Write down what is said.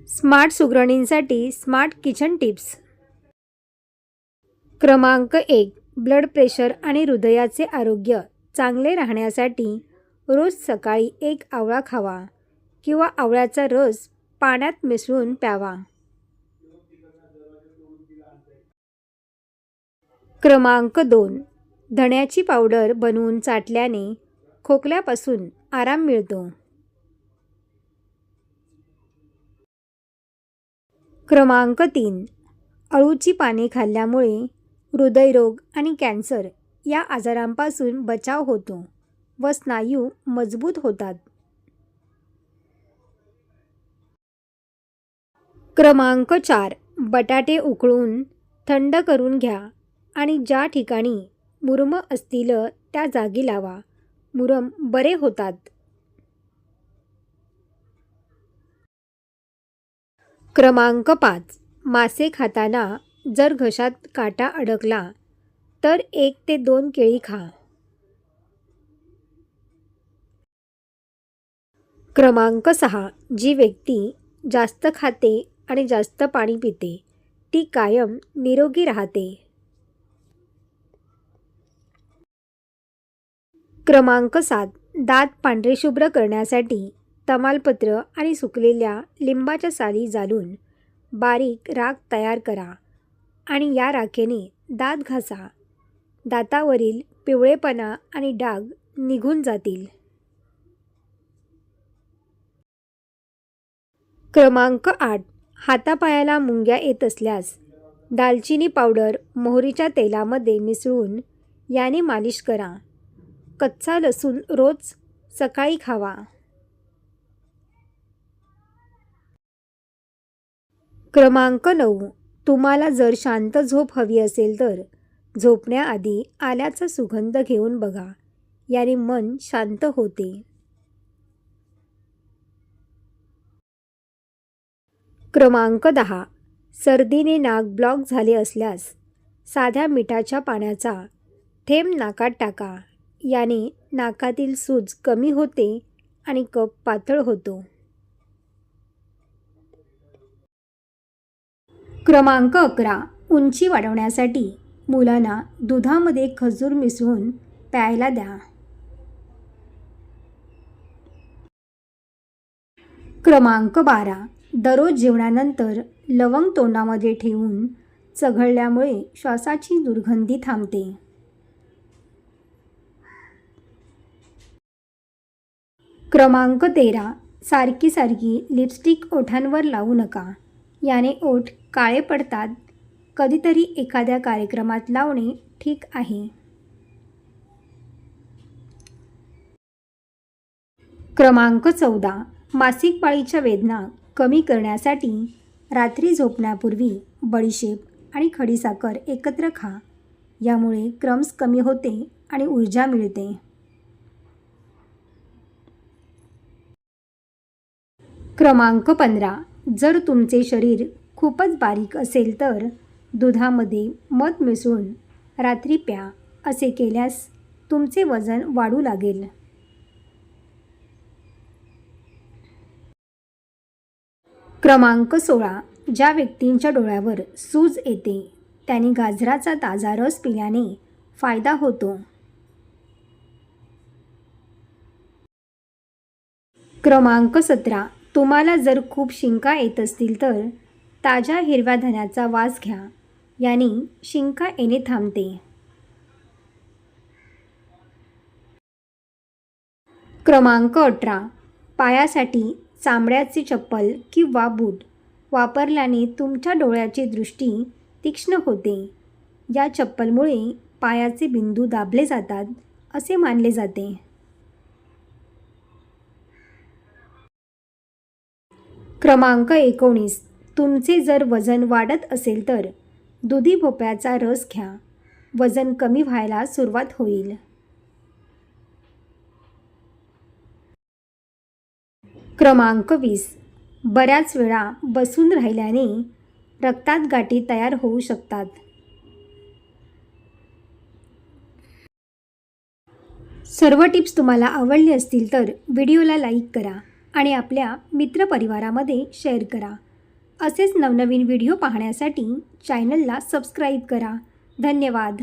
Smart सुगरणींसाठी smart kitchen tips. क्रमांक 1. Blood pressure आणि हृदयाचे आरोग्य चांगले राहण्यासाठी रोज सकाळी एक आवळा खावा किंवा आवळ्याचा रस पाण्यात मिसळून प्यावा. क्रमांक 2. धण्याची पावडर बनवून चाटल्याने खोकल्यापासून आराम मिळतो. क्रमांक 3. अळूची पाने खाल्ल्यामुळे हृदयरोग आणि कॅन्सर या आजारांपासून बचाव होतो व स्नायू मजबूत होतात. क्रमांक 4. बटाटे उकळून थंड करून घ्या आणि ज्या ठिकाणी मुरुम असतील त्या जागी लावा. मुरुम बरे होतात. क्रमांक 5. मासे खाताना जर घशात काटा अडकला तर 1 ते 2 केळी खा. क्रमांक 6. जी व्यक्ती जास्त खाते आणि जास्त पाणी पिते ती कायम निरोगी राहते. क्रमांक 7. दात पांढरेशुभ्र करण्यासाठी तमालपत्र आणि सुकलेल्या लिंबाच्या साली जाळून बारीक राख तयार करा आणि या राखेने दात घासा. दातावरील पिवळेपणा आणि डाग निघून जातील. क्रमांक 8. हातापायाला मुंग्या येत असल्यास दालचिनी पावडर मोहरीच्या तेलामध्ये मिसळून याने मालिश करा. कच्चा लसूण रोज सकाळी खावा. क्रमांक 9. तुम्हाला जर शांत झोप हवी असेल तर झोपण्याआधी आल्याचा सुगंध घेऊन बघा. याने मन शांत होते. क्रमांक 10. सर्दीने नाक ब्लॉक झाले असल्यास साध्या मिठाच्या पाण्याचा थेंब नाकात टाका. याने नाकातील सूज कमी होते आणि कफ पातळ होतो. क्रमांक 11. उंची वाढवण्यासाठी मुलांना दुधामध्ये खजूर मिसळून प्यायला द्या. क्रमांक 12. दररोज जेवणानंतर लवंग तोंडामध्ये ठेवून चघळल्यामुळे श्वासाची दुर्गंधी थांबते. क्रमांक 13. सारखी लिपस्टिक ओठांवर लावू नका. याने ओठ काळे पडतात. कधीतरी एखाद्या कार्यक्रमात लावणे ठीक आहे. क्रमांक 14. मासिक पाळीच्या वेदना कमी करण्यासाठी रात्री झोपण्यापूर्वी बडीशेप आणि खडीसाखर एकत्र खा. यामुळे क्रम्स कमी होते आणि ऊर्जा मिळते. क्रमांक 15. जर तुमचे शरीर खूपच बारीक असेल तर दुधामध्ये मध मिसळून रात्री प्या. असे केल्यास तुमचे वजन वाढू लागेल. क्रमांक 16. ज्या व्यक्तींच्या डोळ्यावर सूज येते त्यांनी गाजराचा ताजा रस पिल्याने फायदा होतो. क्रमांक 17. तुम्हाला जर खूप शिंका येत असतील तर ताज्या हिरव्या धण्याचा वास घ्या. याने शिंका येणे थांबते. क्रमांक 18. पायासाठी चामड्याची चप्पल किंवा बूट वापरल्याने तुमच्या डोळ्याची दृष्टी तीक्ष्ण होते. या चप्पलमुळे पायाचे बिंदू दाबले जातात असे मानले जाते. क्रमांक 19. तुमचे जर वजन वाढत असेल तर दुधी भोपळ्याचा रस घ्या. वजन कमी व्हायला सुरुवात होईल. क्रमांक 20. बऱ्याच वेळा बसून राहिल्याने रक्तात गाठी तयार होऊ शकतात. सर्व टिप्स तुम्हाला आवडले असतील तर व्हिडिओला लाईक करा आणि आपल्या मित्रपरिवारामध्ये शेअर करा. असेच नवनवीन व्हिडिओ पाहण्यासाठी चॅनलला सबस्क्राईब करा. धन्यवाद.